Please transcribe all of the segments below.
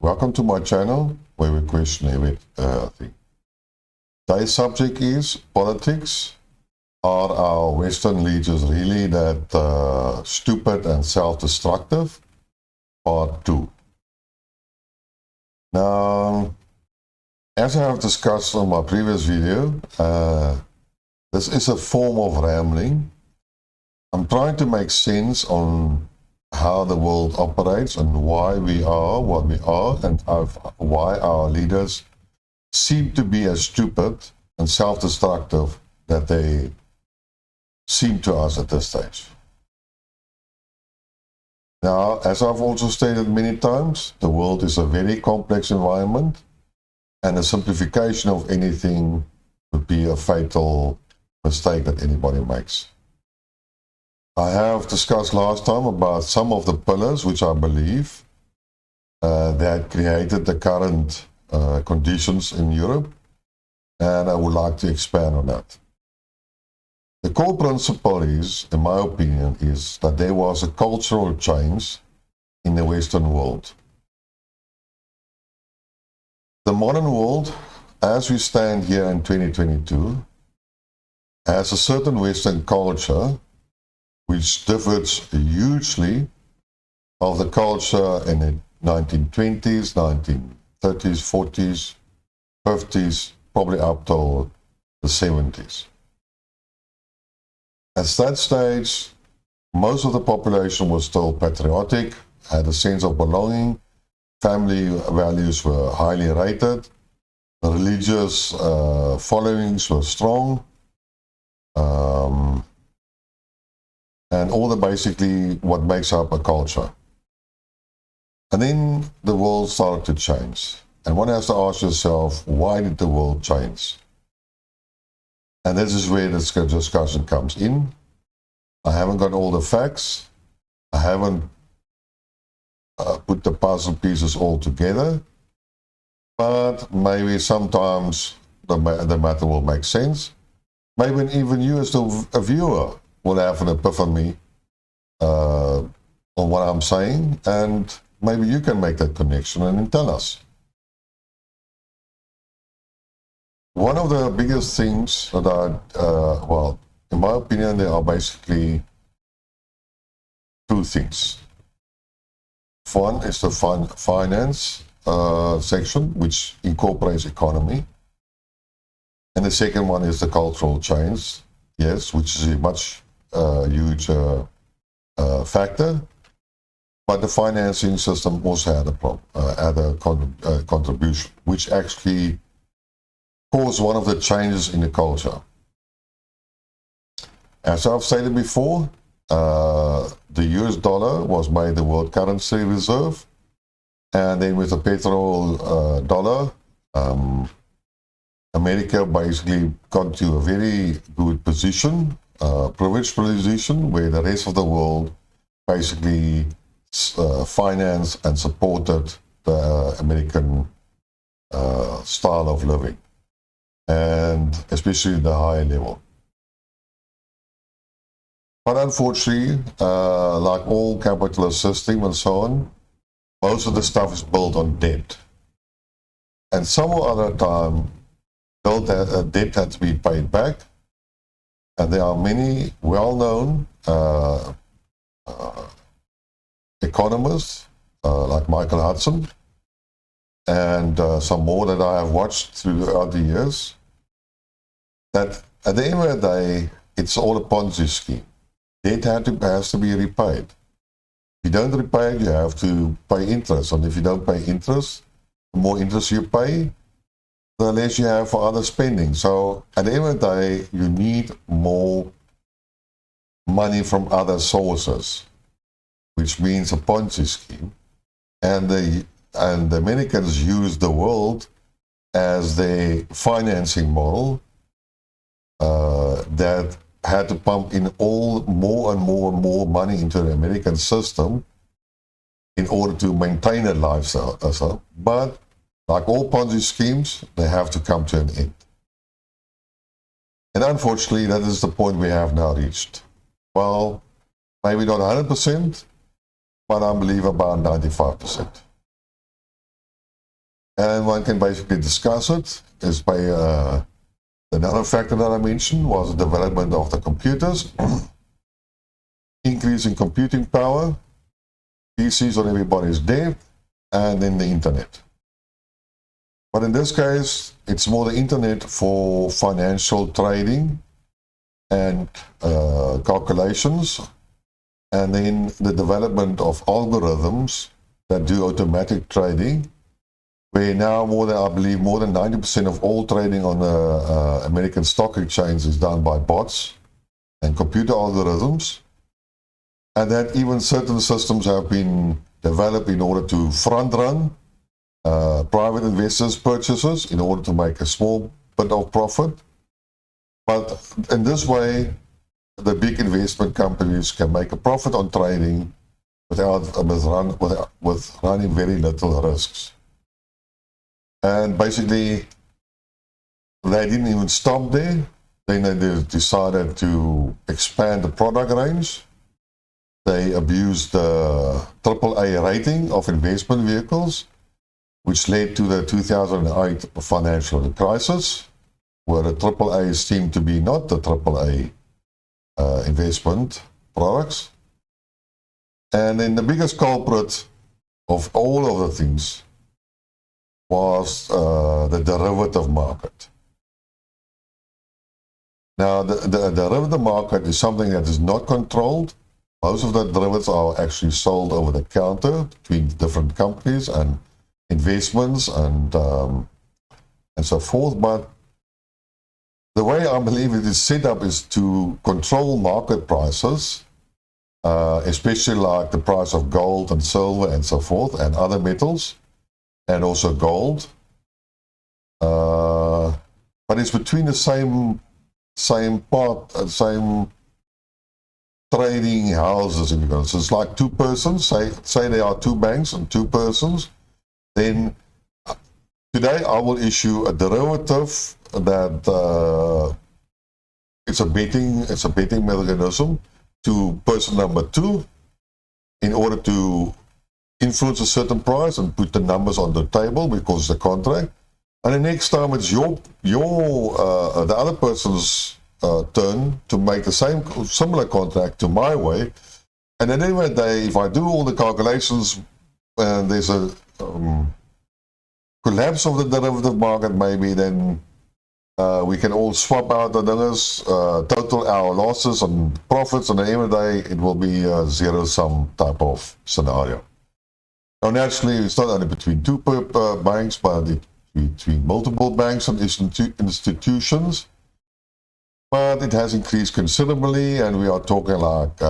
Welcome to my channel where we question everything. Today's subject is politics. Are our Western leaders really that stupid and self-destructive? Part 2. Now, as I have discussed on my previous video, this is a form of rambling. I'm trying to make sense on how the world operates and why we are what we are, and why our leaders seem to be as stupid and self-destructive that they seem to us at this stage. Now, as I've also stated many times, the world is a very complex environment, and a simplification of anything would be a fatal mistake that anybody makes. I have discussed last time about some of the pillars which I believe that created the current conditions in Europe, and I would like to expand on that. The core principle is, in my opinion, is that there was a cultural change in the Western world. The modern world, as we stand here in 2022, has a certain Western culture which differs hugely of the culture in the 1920s, 1930s, 40s, 50s, probably up till the 70s. At that stage, most of the population was still patriotic, had a sense of belonging, family values were highly rated, religious followings were strong, and all the basically what makes up a culture. And then the world started to change. And one has to ask yourself, why did the world change? And this is where this discussion comes in. I haven't got all the facts. I haven't put the puzzle pieces all together. But maybe sometimes the matter will make sense. Maybe even you as a viewer will have an epiphany on what I'm saying, and maybe you can make that connection and tell us. One of the biggest things that well, in my opinion, there are basically two things. One is the finance section, which incorporates economy. And the second one is the cultural change, yes, which is a much huge factor. But the financing system also had a contribution, which actually caused one of the changes in the culture. As I've stated before, the US dollar was made the world currency reserve, and then with the petrol dollar, America basically got to a very good position, privileged position, where the rest of the world basically financed and supported the American style of living, and especially the higher level. But unfortunately, like all capitalist systems and so on, most of the stuff is built on debt. And some other time, debt had to be paid back. And there are many well-known economists, like Michael Hudson, and some more that I have watched throughout the years, that at the end of the day, it's all a Ponzi scheme. Debt has to be repaid. If you don't repay it, you have to pay interest. And if you don't pay interest, the more interest you pay, the less you have for other spending. So at the end of the day, you need more money from other sources, which means a Ponzi scheme. And the Americans use the world as their financing model that had to pump in more and more money into the American system in order to maintain a lifestyle. But like all Ponzi schemes, they have to come to an end. And unfortunately, that is the point we have now reached. Well, maybe not 100%, but I believe about 95%. And one can basically discuss it is by another factor that I mentioned was the development of the computers, increase in computing power, PCs on everybody's desk, and then the internet. But in this case, it's more the internet for financial trading and calculations, and then the development of algorithms that do automatic trading, where now I believe more than 90% of all trading on the American stock exchange is done by bots and computer algorithms, and that even certain systems have been developed in order to front-run private investors' purchases in order to make a small bit of profit. But in this way, the big investment companies can make a profit on trading with running very little risks. And basically, they didn't even stop there. Then they decided to expand the product range. They abused the AAA rating of investment vehicles, which led to the 2008 financial crisis, where the AAA seemed to be not the AAA investment products. And then the biggest culprit of all of the things was the derivative market. Now, the derivative market is something that is not controlled. Most of the derivatives are actually sold over the counter between different companies and investments and so forth. But the way I believe it is set up is to control market prices, especially like the price of gold and silver and so forth, and other metals, and also gold. But it's between the same trading houses. So it's like two persons. Say there are two banks and two persons. Then today I will issue a derivative that it's a betting mechanism to person number two in order to influence a certain price and put the numbers on the table because it's a contract. And the next time it's the other person's turn to make the similar contract to my way. And at the end of the day, if I do all the calculations and there's a collapse of the derivative market, maybe then we can all swap out the dingers, total our losses and profits, and at the end of the day, it will be a zero-sum type of scenario. Now, naturally, it's not only between two banks, but between multiple banks and institutions. But it has increased considerably, and we are talking like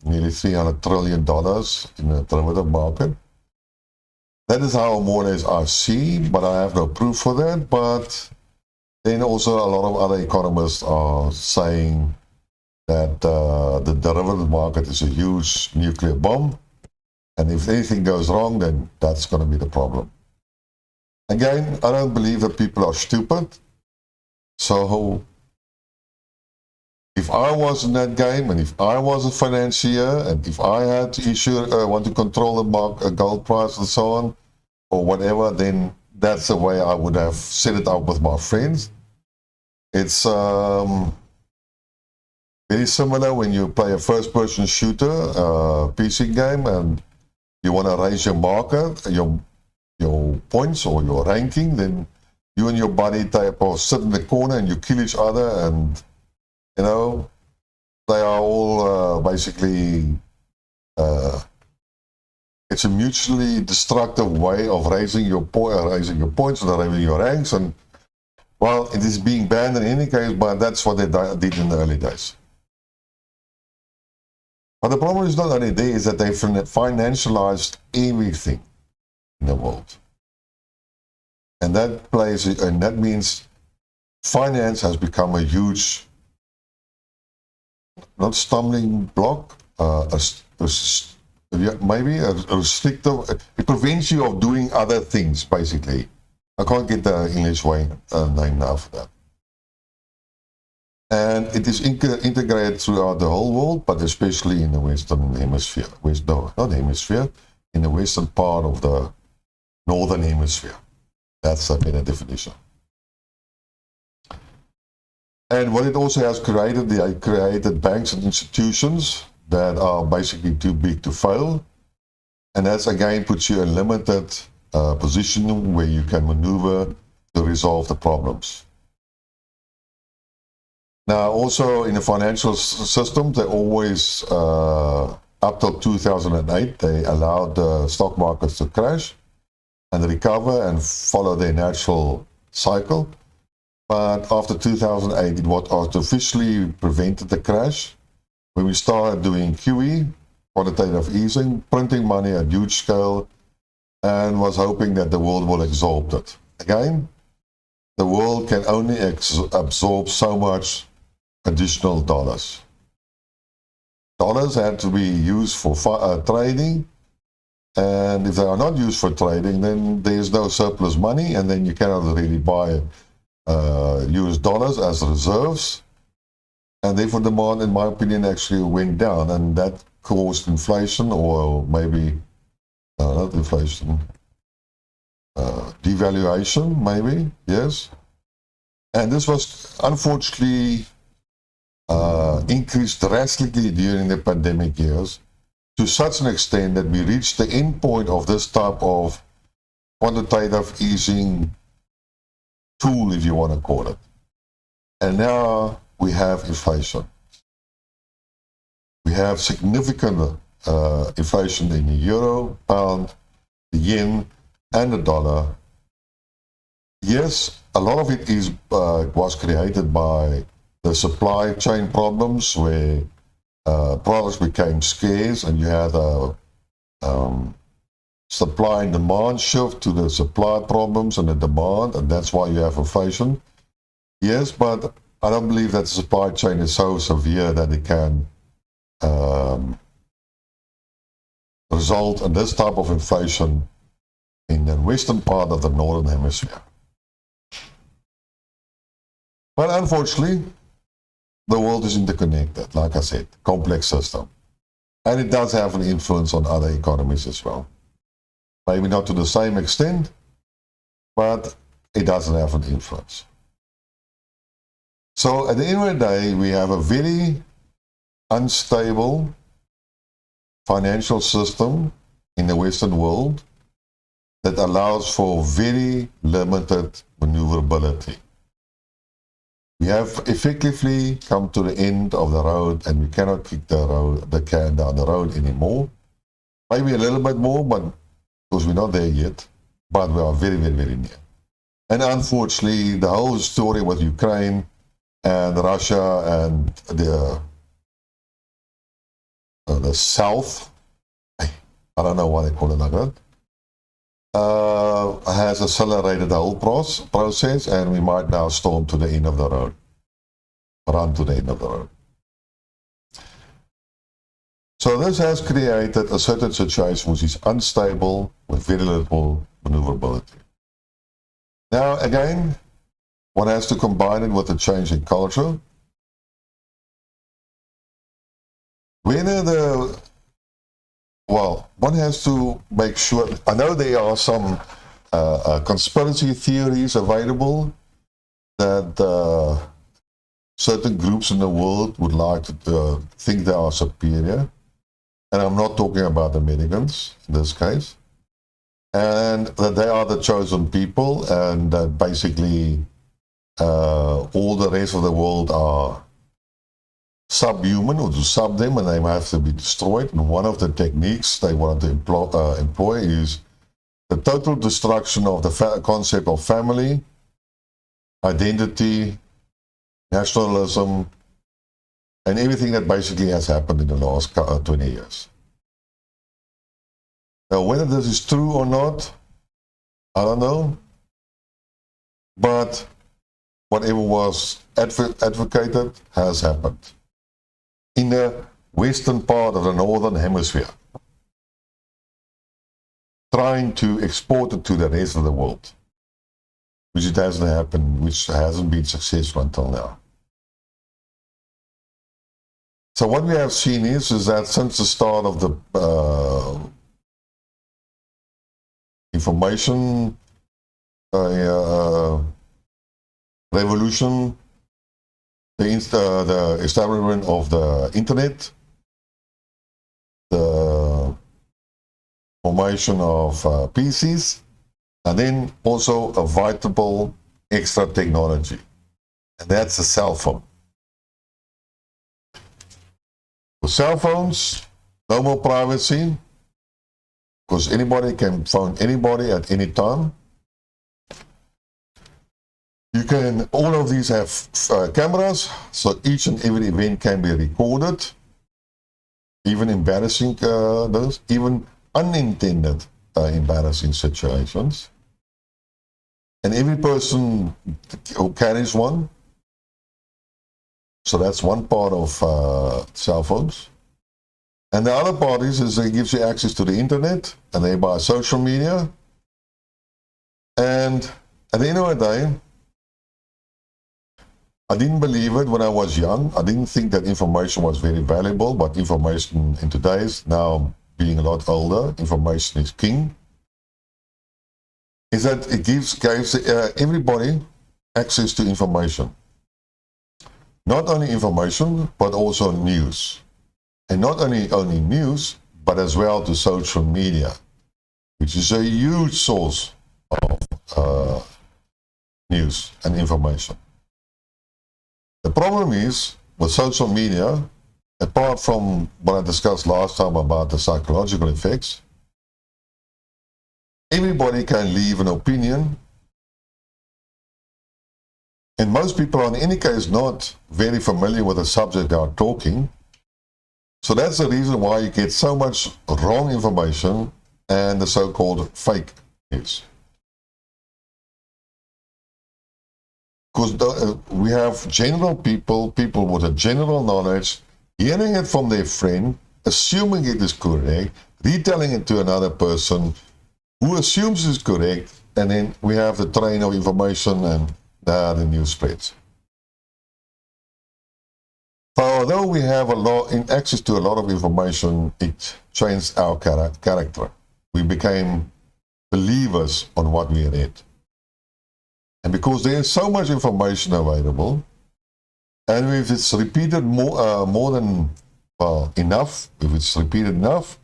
nearly $300 trillion in the derivative market. That is how more or less I see, but I have no proof for that. But then also a lot of other economists are saying that the derivative market is a huge nuclear bomb, and if anything goes wrong, then that's going to be the problem. Again, I don't believe that people are stupid. So if I was in that game, and if I was a financier, and if I had to want to control the gold price and so on, or whatever, then that's the way I would have set it up with my friends. It's very similar when you play a first-person shooter, PC game, and you want to raise your market, your points or your ranking, then you and your buddy type or sit in the corner and you kill each other, and you know they are all basically it's a mutually destructive way of raising your points and raising your ranks, and well, it is being banned in any case, but that's what they did in the early days. But the problem is not only there, is that they financialized everything in the world. And that means finance has become a huge, not stumbling block, maybe a restrictive, it prevents you of doing other things, basically. I can't get the English name now for that. And it is integrated throughout the whole world, but especially in the Western Hemisphere. In the Western part of the Northern Hemisphere. That's a better definition. And what it also has created, they created banks and institutions that are basically too big to fail. And that's again puts you in limited position where you can maneuver to resolve the problems. Now, also in the financial system, they always, up till 2008, they allowed the stock markets to crash and recover and follow their natural cycle. But after 2008, it was artificially prevented the crash when we started doing QE, quantitative easing, printing money at huge scale, and was hoping that the world will absorb it. Again, the world can only absorb so much additional dollars. Dollars had to be used for trading, and if they are not used for trading, then there is no surplus money, and then you cannot really buy US dollars as reserves, and therefore demand, in my opinion, actually went down, and that caused inflation, or maybe not inflation, devaluation, maybe, yes. And this was unfortunately increased drastically during the pandemic years, to such an extent that we reached the end point of this type of quantitative easing tool, if you want to call it. And now we have inflation. We have significant inflation in the euro, pound, the yen, and the dollar. Yes, a lot of it is was created by the supply chain problems, where products became scarce and you had a supply and demand shift to the supply problems and the demand, and that's why you have inflation. Yes, but I don't believe that the supply chain is so severe that it can result in this type of inflation in the western part of the northern hemisphere. But unfortunately, the world is interconnected, like I said, complex system. And it does have an influence on other economies as well. Maybe not to the same extent, but it doesn't have an influence. So at the end of the day, we have a very unstable financial system in the Western world that allows for very limited maneuverability. We have effectively come to the end of the road, and we cannot kick the can down the road anymore. Maybe a little bit more, but because we're not there yet, but we are very, very, very near. And unfortunately, the whole story with Ukraine and Russia and the South, I don't know why they call it like that, has accelerated the whole process, and we might now storm to the end of the road, run to the end of the road. So this has created a certain situation which is unstable with very little maneuverability. Now again, one has to combine it with a change in culture. One has to make sure, I know there are some conspiracy theories available that certain groups in the world would like to think they are superior. And I'm not talking about the Americans in this case. And that they are the chosen people, and that basically all the rest of the world are subhuman, or to sub them, and they have to be destroyed. And one of the techniques they want to employ is the total destruction of the concept of family, identity, nationalism, and everything that basically has happened in the last 20 years. Now, whether this is true or not, I don't know. But whatever was advocated has happened in the western part of the northern hemisphere, trying to export it to the rest of the world, which it hasn't happened, which hasn't been successful until now. So what we have seen is that since the start of the information revolution, the establishment of the internet, the formation of PCs, and then also a vital extra technology, and that's a cell phone. With cell phones, no more privacy, because anybody can phone anybody at any time. You can, all of these have cameras, so each and every event can be recorded, even embarrassing, even unintended embarrassing situations. And every person who carries one. So that's one part of cell phones. And the other part is it gives you access to the internet and thereby social media. And at the end of the day, I didn't believe it when I was young. I didn't think that information was very valuable, but information in today's, now being a lot older, information is king. Is that it gives everybody access to information. Not only information, but also news. And not only news, but as well to social media, which is a huge source of news and information. The problem is, with social media, apart from what I discussed last time about the psychological effects, everybody can leave an opinion, and most people are in any case not very familiar with the subject they are talking. So that's the reason why you get so much wrong information and the so-called fake news. Because we have general people with a general knowledge, hearing it from their friend, assuming it is correct, retelling it to another person who assumes it's correct, and then we have the train of information and the news spreads. So although we have access to a lot of information, it changed our character. We became believers on what we read. And because there is so much information available, and if it's repeated more than enough, if it's repeated enough,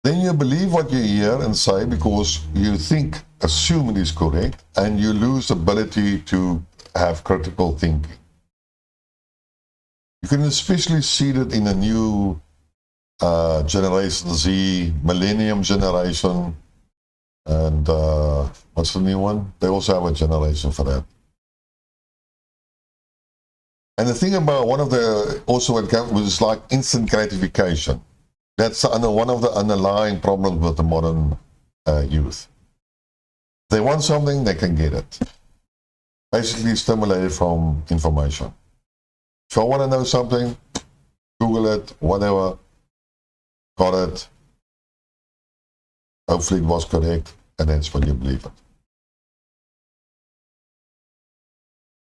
then you believe what you hear and say because you assume it is correct, and you lose the ability to have critical thinking. You can especially see that in the new Generation Z, Millennium Generation, and what's the new one? They also have a generation for that. And the thing about one of the, also it was like instant gratification. That's one of the underlying problems with the modern youth. They want something, they can get it. Basically stimulated from information. If I want to know something, Google it, whatever, got it. Hopefully it was correct, and that's when you believe it.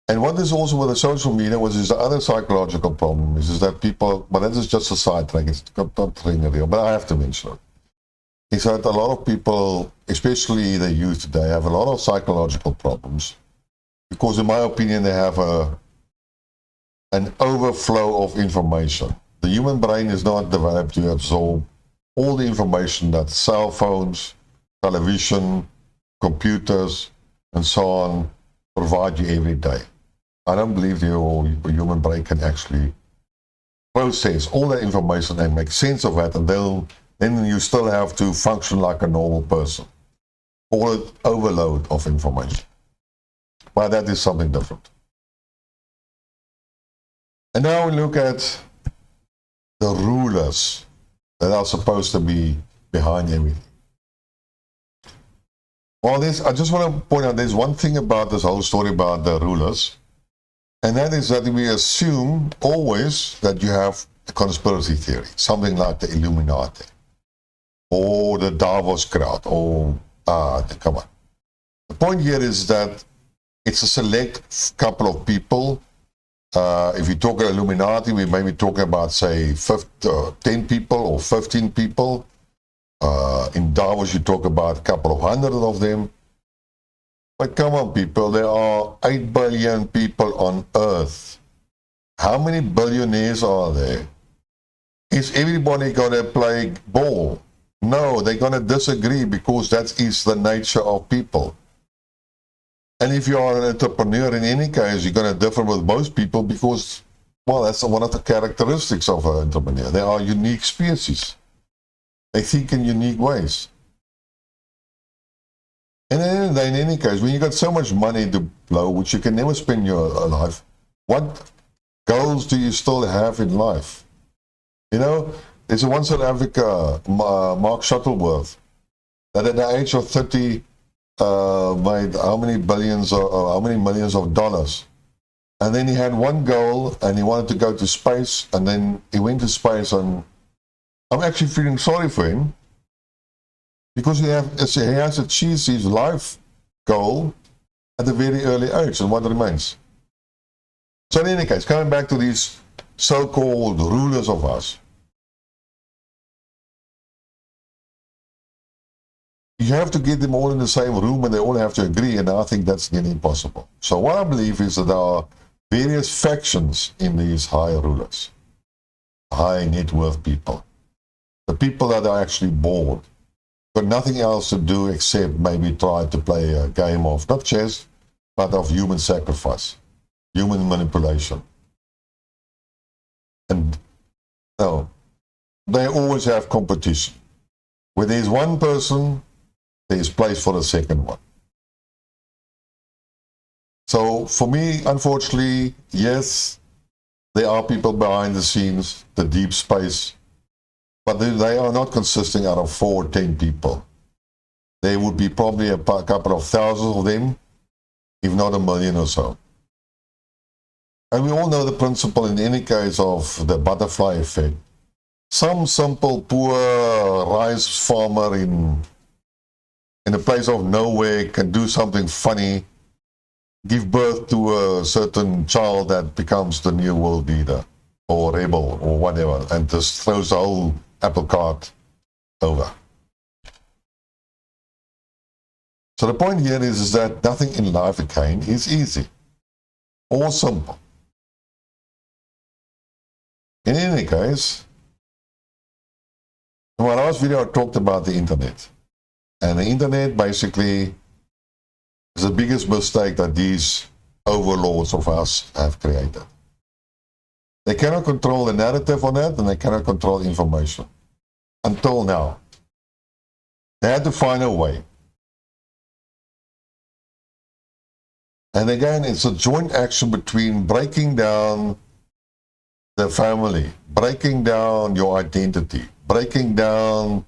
And what is also with the social media, which is the other psychological problem, is that people, but that is just a sidetrack, it's not really real, but I have to mention it. Is that a lot of people, especially the youth today, have a lot of psychological problems because, in my opinion, they have an overflow of information. The human brain is not developed to absorb all the information that cell phones, television, computers, and so on provide you every day. I don't believe your human brain can actually process all that information and make sense of it, and then you still have to function like a normal person. Call it overload of information. But that is something different. And now we look at the rulers that are supposed to be behind everything. Well, I just want to point out there's one thing about this whole story about the rulers, and that is that we assume always that you have a conspiracy theory, something like the Illuminati, or the Davos crowd, or, come on. The point here is that it's a select couple of people. If you talk about Illuminati, we may be talking about, say, 10 people or 15 people. In Davos, you talk about a couple of hundred of them. But come on, people, there are 8 billion people on Earth. How many billionaires are there? Is everybody going to play ball? No, they're going to disagree because that is the nature of people. And if you are an entrepreneur in any case, you're going to differ with most people because, well, that's one of the characteristics of an entrepreneur. They are unique species. They think in unique ways. And in any case, when you got so much money to blow, which you can never spend your life, what goals do you still have in life? You know, there's a one South Africa, Mark Shuttleworth, that at the age of 30 made how many billions or how many millions of dollars. And then he had one goal and he wanted to go to space, and then he went to space, and I'm actually feeling sorry for him because he has achieved his life goal at a very early age, and what remains. So in any case, coming back to these so-called rulers of us, you have to get them all in the same room and they all have to agree, and I think that's nearly impossible. So what I believe is that there are various factions in these high rulers, high net worth people, the people that are actually bored, got nothing else to do except maybe try to play a game of, not chess, but of human sacrifice, human manipulation. And no, they always have competition. Where there's one person, there's place for the second one. So for me, unfortunately, yes, there are people behind the scenes, the deep space, but they are not consisting out of 4 or 10 people. There would be probably a couple of thousands of them, if not 1 million or so. And we all know the principle in any case of the butterfly effect. Some simple, poor rice farmer in a place of nowhere can do something funny, give birth to a certain child that becomes the new world leader or rebel or whatever, and just throws the whole apple cart over. So the point here is that nothing in life, again, is easy or simple. In any case, in my last video I talked about the internet. And the internet basically is the biggest mistake that these overlords of us have created. They cannot control the narrative on it, and they cannot control information. Until now. They had to find a way. And again, it's a joint action between breaking down the family, breaking down your identity, breaking down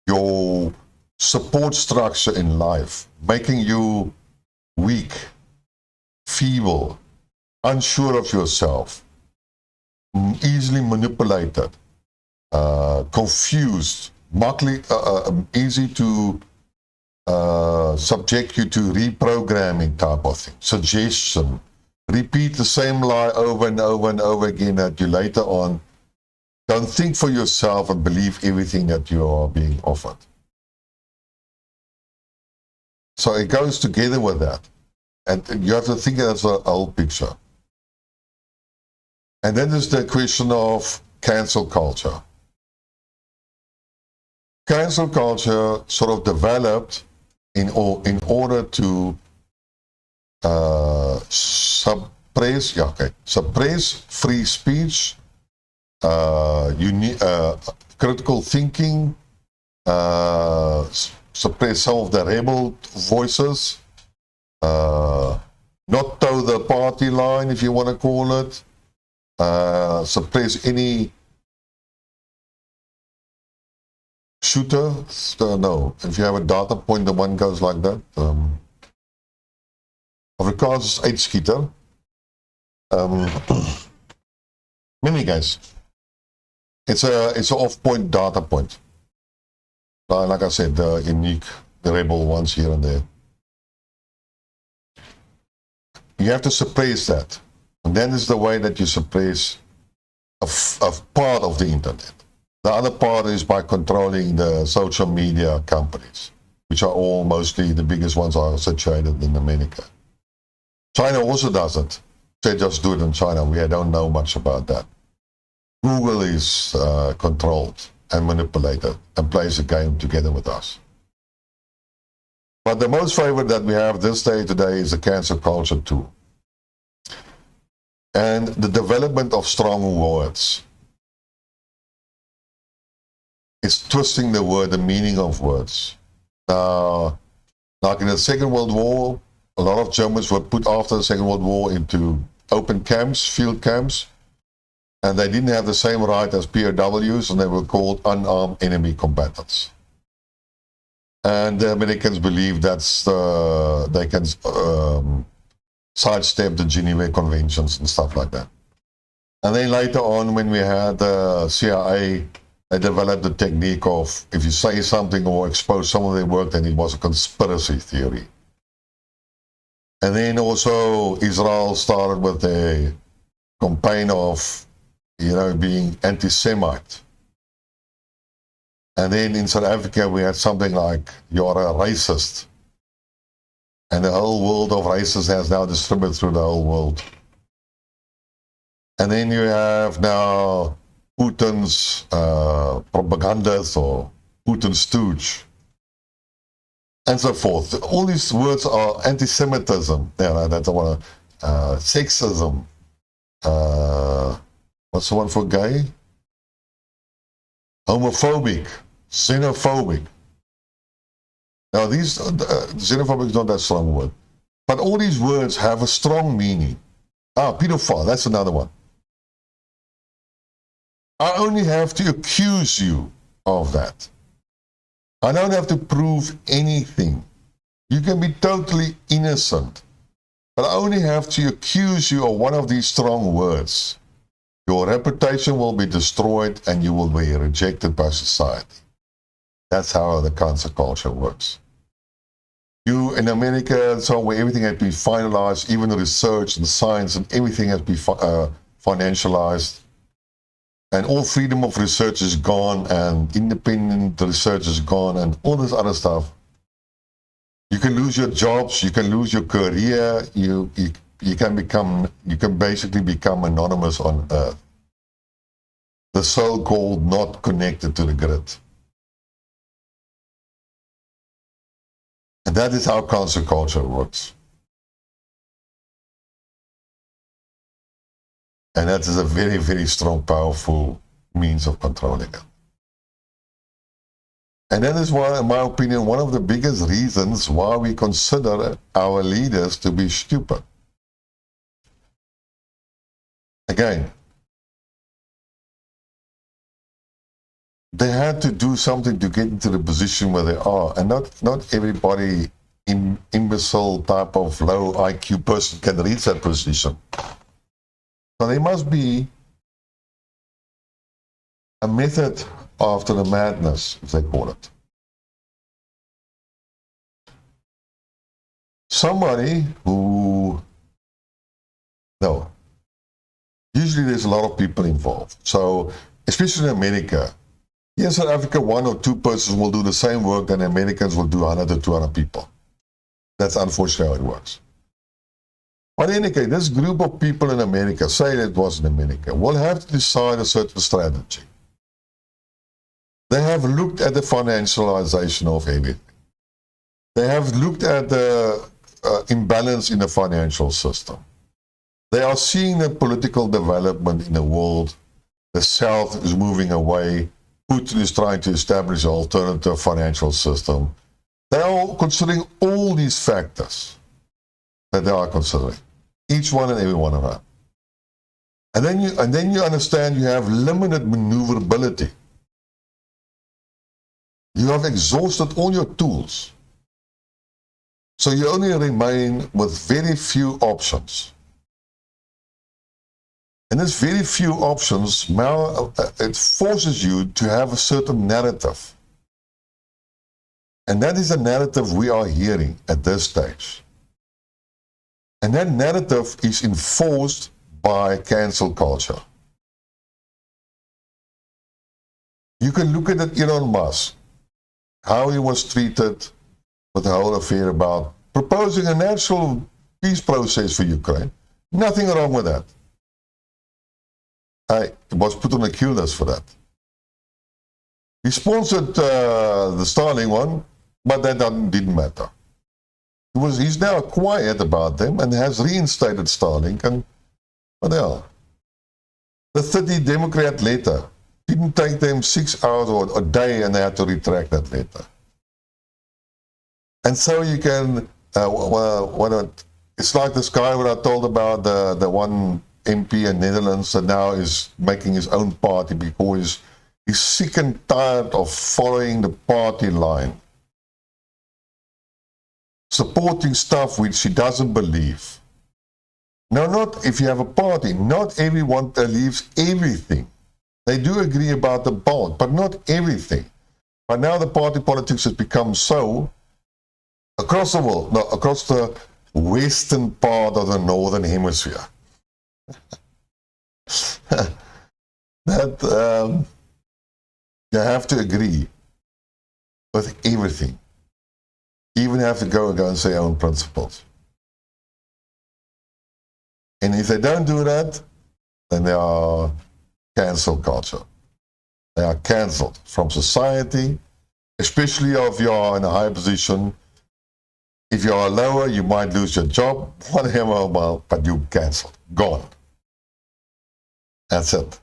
your support structure in life, making you weak, feeble, unsure of yourself, easily manipulated, confused, easy to subject you to reprogramming type of thing, suggestion, repeat the same lie over and over and over again that you later on don't think for yourself and believe everything that you are being offered. So it goes together with that. And you have to think that's a whole picture. And then there's the question of cancel culture. Cancel culture sort of developed in order to suppress free speech, critical thinking, suppress some of the rebel voices, not toe the party line, if you want to call it, suppress any shooter. No, if you have a data point, the one goes like that. Afrikaans is uitskieter. Many guys. It's an off-point data point. Like I said, the unique, the rebel ones here and there. You have to suppress that. And then is the way that you suppress a part of the internet. The other part is by controlling the social media companies. which are all mostly the biggest ones are situated in America. China also does it. They just do it in China. We don't know much about that. Google is controlled and manipulated and plays a game together with us. But the most favorite that we have this day today is the cancel culture tool. And the development of strong words. It's twisting the word, the meaning of words. Now, like in the Second World War, a lot of Germans were put after the Second World War into open camps, field camps, and they didn't have the same right as POWs, and they were called unarmed enemy combatants. And the Americans believed they can sidestep the Geneva Conventions and stuff like that. And then later on, when we had the CIA, they developed the technique of if you say something or expose some of their work, then it was a conspiracy theory. And then also Israel started with a campaign of, being anti-Semite. And then in South Africa, we had something like, you're a racist. And the whole world of racists has now distributed through the whole world. And then you have now Putin's propagandist or Putin's stooge, and so forth. All these words are anti-Semitism. That's one. Sexism. What's the one for gay? Homophobic, xenophobic. Now these xenophobic is not that strong word, but all these words have a strong meaning. Pedophile. That's another one. I only have to accuse you of that. I don't have to prove anything. You can be totally innocent, but I only have to accuse you of one of these strong words. Your reputation will be destroyed and you will be rejected by society. That's how the cancel culture works. You in America, where everything has been finalized, even the research and science and everything has been financialized. And all freedom of research is gone, and independent research is gone, and all this other stuff. You can lose your jobs, you can lose your career, you can basically become anonymous on Earth. The so-called not connected to the grid. And that is how cancel culture works. And that is a very, very strong, powerful means of controlling it. And that is why, in my opinion, one of the biggest reasons why we consider our leaders to be stupid. Again, they had to do something to get into the position where they are. And not everybody, imbecile type of low IQ person can reach that position. So there must be a method after the madness, if they call it. Somebody usually there's a lot of people involved. So, especially in America, here in South Africa, 1 or 2 persons will do the same work than Americans will do 100 or 200 people. That's unfortunately how it works. But in any case, this group of people in America, say it was in America, will have to decide a certain strategy. They have looked at the financialization of everything. They have looked at the imbalance in the financial system. They are seeing the political development in the world. The South is moving away. Putin is trying to establish an alternative financial system. They are considering all these factors that they are considering. Each one and every one of them. And then you understand you have limited maneuverability. You have exhausted all your tools. So you only remain with very few options. And these very few options, now it forces you to have a certain narrative. And that is a narrative we are hearing at this stage. And that narrative is enforced by cancel culture. You can look at it, Elon Musk, how he was treated with the whole affair about proposing a natural peace process for Ukraine. Nothing wrong with that. I was put on a queue list for that. He sponsored the Starlink one, but that didn't matter. He's now quiet about them and has reinstated Starlink. And what the hell? The 30 Democrat letter didn't take them 6 hours or a day, and they had to retract that letter. And so you can, it's like this guy where I told about the one MP in Netherlands that now is making his own party because he's sick and tired of following the party line, supporting stuff which he doesn't believe. Now, not if you have a party, not everyone believes everything. They do agree about the bulk, but not everything. But now the party politics has become so across the world, no, across the western part of the northern hemisphere, that you have to agree with everything. Even have to go and say your own principles. And if they don't do that, then they are cancel culture. They are cancelled from society, especially if you are in a high position. If you are lower, you might lose your job, whatever, but you cancelled, gone. That's it.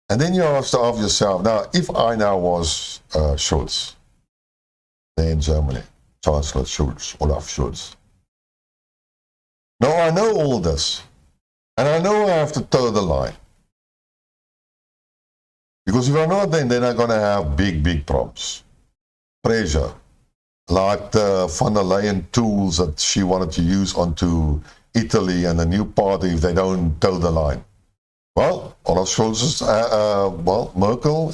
And then you have to ask yourself, now, if I now was Schulz, there in Germany, Chancellor Schulz, Olaf Schulz. Now I know all this, and I know I have to toe the line. Because if I'm not, then I'm going to have big problems. Pressure, like the von der Leyen tools that she wanted to use onto Italy and the new party if they don't toe the line. Well, Olaf Scholz,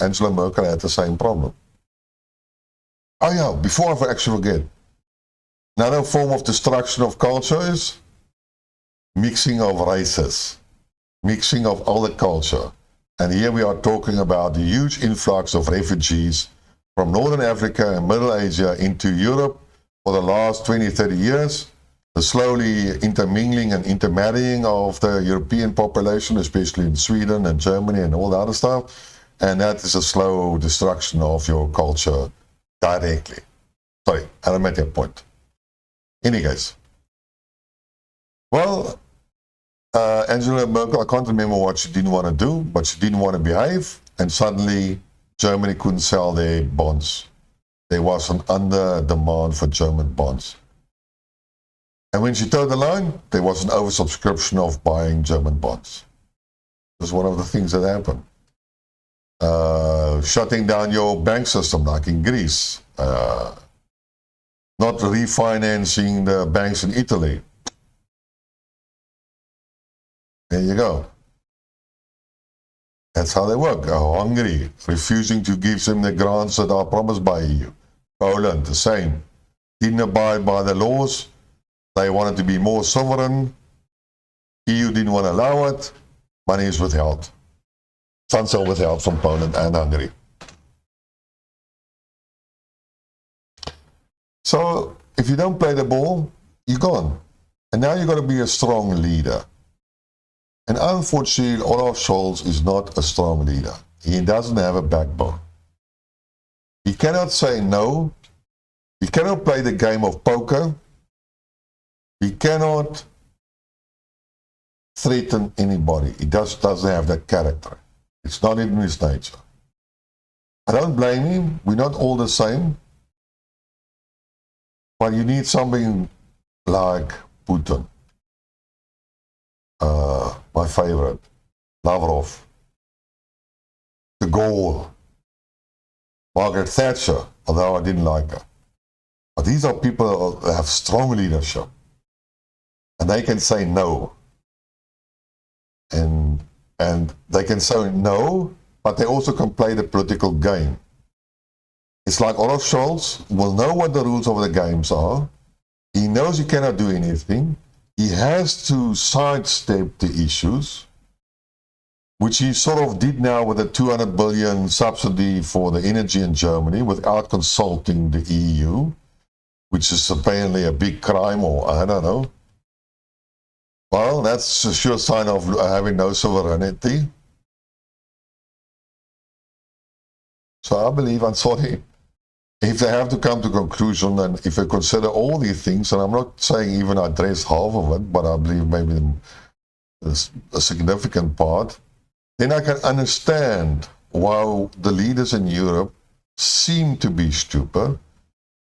Angela Merkel had the same problem. Oh yeah, before I actually forget, another form of destruction of culture is mixing of races, mixing of other culture. And here we are talking about the huge influx of refugees from Northern Africa and Middle Asia into Europe for the last 20, 30 years. The slowly intermingling and intermarrying of the European population, especially in Sweden and Germany and all the other stuff. And that is a slow destruction of your culture directly. Sorry, I don't make that point. In any case. Well, Angela Merkel, I can't remember what she didn't want to do, but she didn't want to behave, and suddenly Germany couldn't sell their bonds. There was an under demand for German bonds. And when she toed the line, there was an oversubscription of buying German bonds. It was one of the things that happened. Shutting down your bank system, like in Greece. Not refinancing the banks in Italy. There you go. That's how they work. Hungary, refusing to give them the grants that are promised by EU. Poland, the same. Didn't abide by the laws. They wanted to be more sovereign. EU didn't want to allow it. Money is withheld. Funds are withheld from Poland and Hungary. So, if you don't play the ball, you're gone. And now you've got to be a strong leader. And unfortunately, Olaf Scholz is not a strong leader. He doesn't have a backbone. He cannot say no. He cannot play the game of poker. He cannot threaten anybody. He doesn't have that character. It's not in his nature. I don't blame him. We're not all the same. But you need something like Putin. My favorite, Lavrov, De Gaulle, Margaret Thatcher, although I didn't like her. But these are people that have strong leadership. And they can say no. And they can say no, but they also can play the political game. It's like Olaf Scholz will know what the rules of the games are. He knows he cannot do anything. He has to sidestep the issues. which he sort of did now with a 200 billion subsidy for the energy in Germany without consulting the EU, which is apparently a big crime, or I don't know. Well, that's a sure sign of having no sovereignty. So I believe, I'm sorry, if they have to come to conclusion, and if they consider all these things, and I'm not saying even address half of it, but I believe maybe a significant part, then I can understand why the leaders in Europe seem to be stupid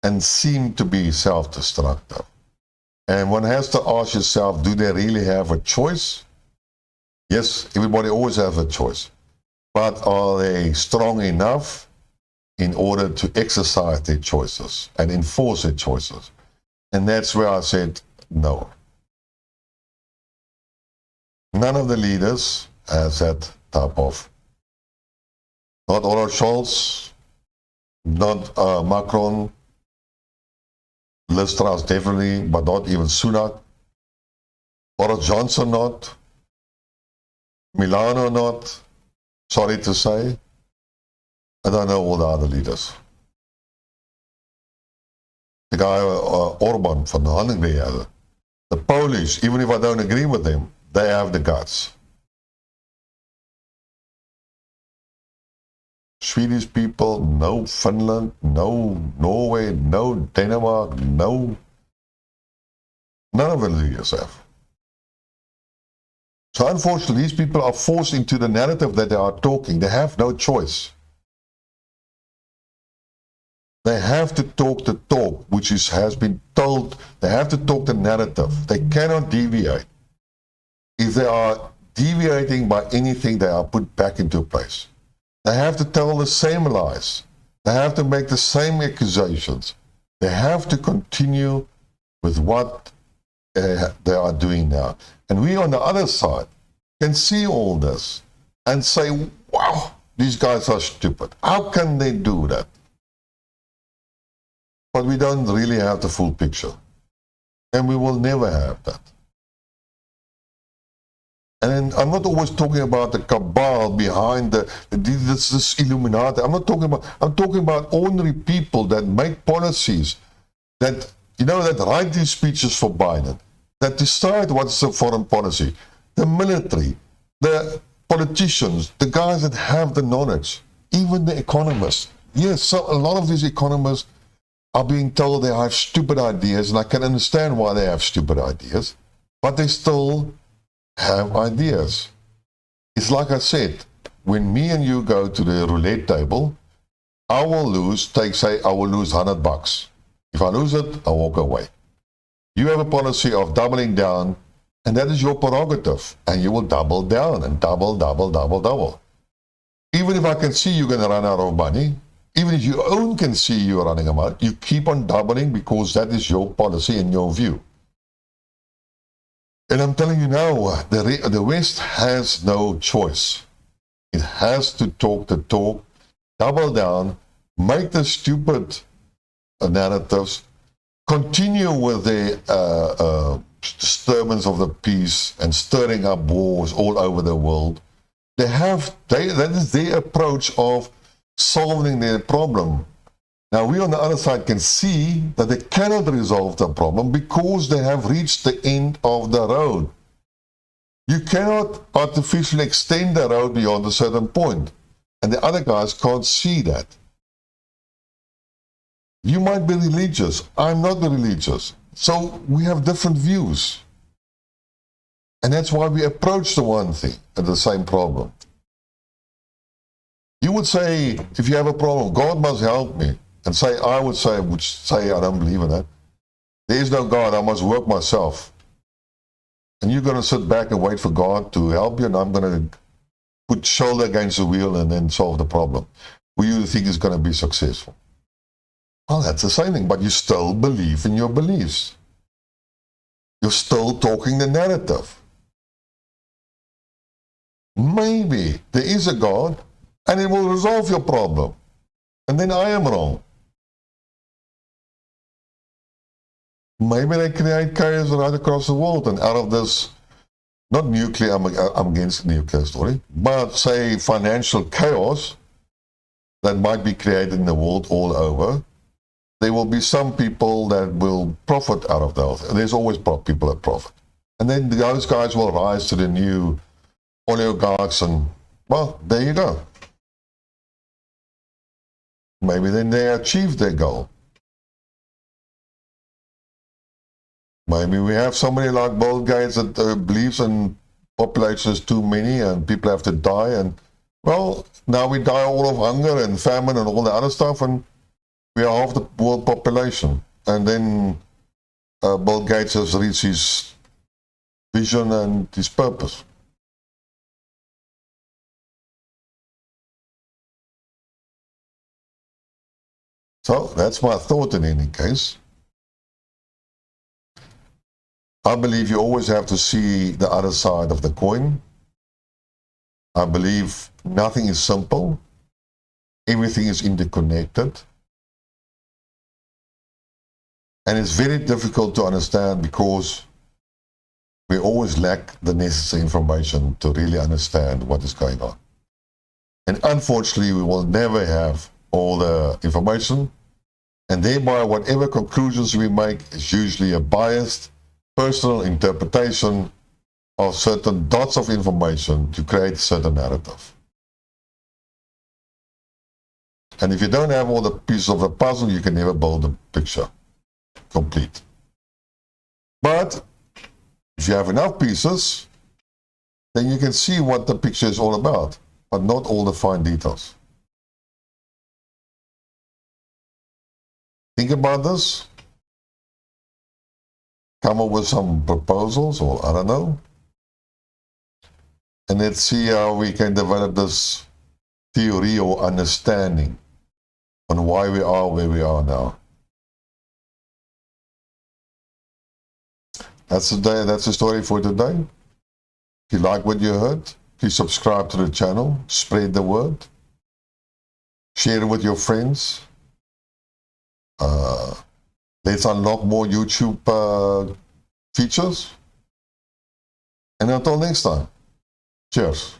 and seem to be self-destructive. And one has to ask yourself, do they really have a choice? Yes, everybody always has a choice. But are they strong enough in order to exercise their choices and enforce their choices? And that's where I said no. None of the leaders has that type of, not Olaf Scholz, not Macron, Liz Truss definitely, but not even Sunak, Boris Johnson not, Milano not, sorry to say. I don't know all the other leaders. The guy Orban from Hungary, the Polish, even if I don't agree with them, they have the guts. Swedish people, no Finland, no Norway, no Denmark, no. None of the leaders have. So unfortunately, these people are forced into the narrative that they are talking. They have no choice. They have to talk the talk, which has been told. They have to talk the narrative. They cannot deviate. If they are deviating by anything, they are put back into place. They have to tell the same lies. They have to make the same accusations. They have to continue with what they are doing now. And we on the other side can see all this and say, wow, these guys are stupid. How can they do that? But we don't really have the full picture. And we will never have that. And I'm not always talking about the cabal behind this Illuminati. I'm talking about ordinary people that make policies, that, that write these speeches for Biden, that decide what's the foreign policy. The military, the politicians, the guys that have the knowledge, even the economists. Yes, so a lot of these economists are being told they have stupid ideas, and I can understand why they have stupid ideas, but they still have ideas. It's like I said, when me and you go to the roulette table, I will lose, I will lose $100. If I lose it, I walk away. You have a policy of doubling down, and that is your prerogative, and you will double down and double. Even if I can see you're going to run out of money, even if your own can see you're running out, you keep on doubling because that is your policy and your view. And I'm telling you now, the West has no choice. It has to talk the talk, double down, make the stupid narratives, continue with the disturbance of the peace and stirring up wars all over the world. That is their approach of solving their problem. Now, we on the other side can see that they cannot resolve the problem because they have reached the end of the road. You cannot artificially extend the road beyond a certain point, and the other guys can't see that. You might be religious. I'm not religious. So we have different views. And that's why we approach the one thing and the same problem. You would say, if you have a problem, God must help me. And I would say I don't believe in that. There is no God, I must work myself. And you're going to sit back and wait for God to help you, and I'm going to put shoulder against the wheel and then solve the problem. Who you think is going to be successful? Well, that's the same thing, but you still believe in your beliefs. You're still talking the narrative. Maybe there is a God, and it will resolve your problem. And then I am wrong. Maybe they create chaos right across the world, and out of this not nuclear, I'm against nuclear story, but say financial chaos that might be created in the world all over, there will be some people that will profit out of those. There's always people that profit. And then those guys will rise to the new oligarchs and, well, there you go. Maybe then they achieve their goal. Maybe we have somebody like Bill Gates that believes in population is too many and people have to die. And, well, now we die all of hunger and famine and all the other stuff, and we are half the world population. And then Bill Gates has reached his vision and his purpose. So that's my thought in any case. I believe you always have to see the other side of the coin. I believe nothing is simple. Everything is interconnected. And it's very difficult to understand because we always lack the necessary information to really understand what is going on. And unfortunately, we will never have all the information. And thereby, whatever conclusions we make is usually a biased, personal interpretation of certain dots of information to create a certain narrative. And if you don't have all the pieces of the puzzle, you can never build a picture complete. But if you have enough pieces, then you can see what the picture is all about, but not all the fine details. Think about this. Come up with some proposals, or I don't know. And let's see how we can develop this theory or understanding on why we are where we are now. That's the story for today. If you like what you heard, please subscribe to the channel, spread the word, share it with your friends. Let's unlock more YouTube features. And until next time, cheers.